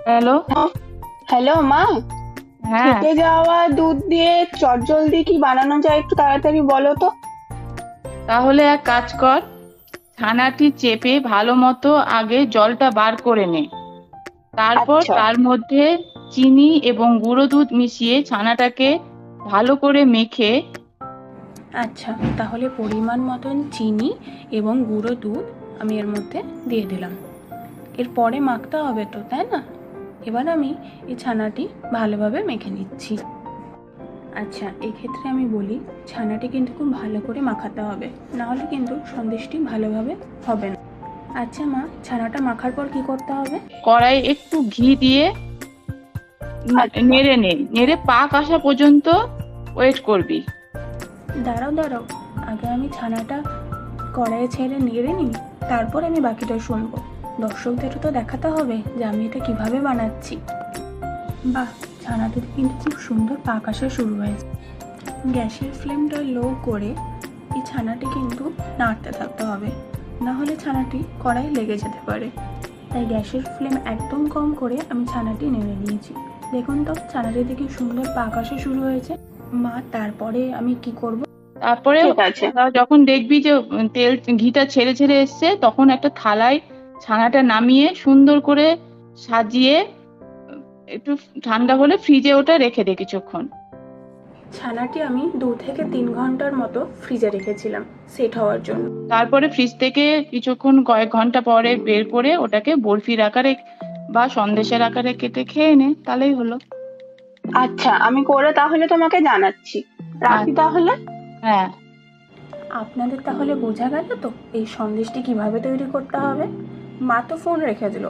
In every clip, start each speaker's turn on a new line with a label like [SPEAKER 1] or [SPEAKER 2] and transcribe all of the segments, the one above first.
[SPEAKER 1] Hello.
[SPEAKER 2] Hello মা।
[SPEAKER 1] হ্যাঁ,
[SPEAKER 2] থেকে যাওয়া দুধ দিয়ে চটজলদি কি বানানো যায় একটু তাড়াতাড়ি বলো তো।
[SPEAKER 1] তাহলে এক কাজ কর, ছানাটি চেপে ভালো মতো আগে জলটা বার করে নে। তারপর
[SPEAKER 2] আচ্ছা।
[SPEAKER 1] তার মধ্যে চিনি এবং গুঁড়ো দুধ মিশিয়ে ছানাটাকে ভালো করে মেখে।
[SPEAKER 3] আচ্ছা, তাহলে পরিমাণ মতন চিনি এবং গুঁড়ো দুধ আমি এর মধ্যে দিয়ে দিলাম। এরপরে মাখতে হবে তো, তাই না? এবার আমি এই ছানাটি ভালোভাবে মেখে নিচ্ছি। আচ্ছা, এক্ষেত্রে আমি বলি, ছানাটি কিন্তু খুব ভালো করে মাখাতে হবে, নাহলে কিন্তু সন্দেশটি ভালোভাবে হবে না। আচ্ছা মা, ছানাটা মাখার পর কি করতে হবে?
[SPEAKER 1] কড়াই একটু ঘি দিয়ে
[SPEAKER 2] আচ্ছা।
[SPEAKER 1] নেড়ে নে, নেড়ে পাক আসা পর্যন্ত ওয়েট করবি।
[SPEAKER 3] দাঁড়াও দাঁড়াও, আগে আমি ছানাটা কড়াইয়ে ছেড়ে নেড়ে নিই, তারপর আমি বাকিটা শুনবো। দর্শকদেরও তো দেখাতে হবে যে আমি এটা কিভাবে বানাচ্ছি। বাহ, ছানাটিতে কিন্তু খুব সুন্দর পাক আসা শুরু হয়েছে। গ্যাসের ফ্লেমটা লো করে এই ছানাটি কিন্তু নাড়তে থাকতে হবে, না হলে ছানাটি কড়াই লেগে যেতে পারে। তাই গ্যাসের ফ্লেম একদম কম করে আমি ছানাটি নেড়ে নিয়েছি। দেখুন তো, ছানাটি থেকে সুন্দর পাক আসা শুরু হয়েছে। মা, তারপরে আমি কি করব?
[SPEAKER 1] তারপরে
[SPEAKER 2] ঠিক আছে।
[SPEAKER 1] যখন দেখবি যে তেল ঘিটা ছেড়ে ছেড়ে এসছে, তখন একটা থালায় ছানাটা নামিয়ে সুন্দর করে সাজিয়ে একটু ঠান্ডা হলে ফ্রিজে ওটা রেখে দে কিছুক্ষণ।
[SPEAKER 3] ছানাটি আমি 2 থেকে 3 ঘন্টার মতো ফ্রিজে রেখেছিলাম সেট হওয়ার জন্য।
[SPEAKER 1] তারপরে ফ্রিজ থেকে কিছুক্ষণ কয়েক ঘন্টা পরে বের করে ওটাকে বরফির আকারে বা সন্দেশের আকারে কেটে খেয়ে নে, তাহলেই হলো।
[SPEAKER 2] আচ্ছা, আমি করে তাহলে তোমাকে জানাচ্ছি।
[SPEAKER 1] আর
[SPEAKER 2] রাখি তাহলে।
[SPEAKER 1] হ্যাঁ,
[SPEAKER 3] আপনাদের তাহলে বোঝা গেল তো এই সন্দেশটি কিভাবে তৈরি করতে হবে? মা তো ফোন রেখে দিল,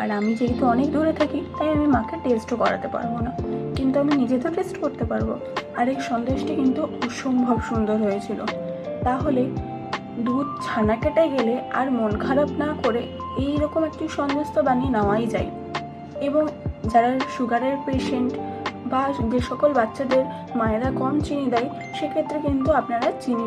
[SPEAKER 3] আর আমি যেহেতু অনেক দূরে থাকি তাই আমি মাকে টেস্টও করাতে পারবো না, কিন্তু আমি নিজে তো টেস্ট করতে পারবো। আর এই সন্দেশটি কিন্তু অসম্ভব সুন্দর হয়েছিল। তাহলে দুধ ছানা কেটে গেলে আর মন খারাপ না করে এই রকম একটি সন্দেশ তো বানিয়ে নেওয়াই যায়। এবং যারা সুগারের পেশেন্ট বা যে সকল বাচ্চাদের মায়েরা কম চিনি দেয়, সেক্ষেত্রে কিন্তু আপনারা চিনি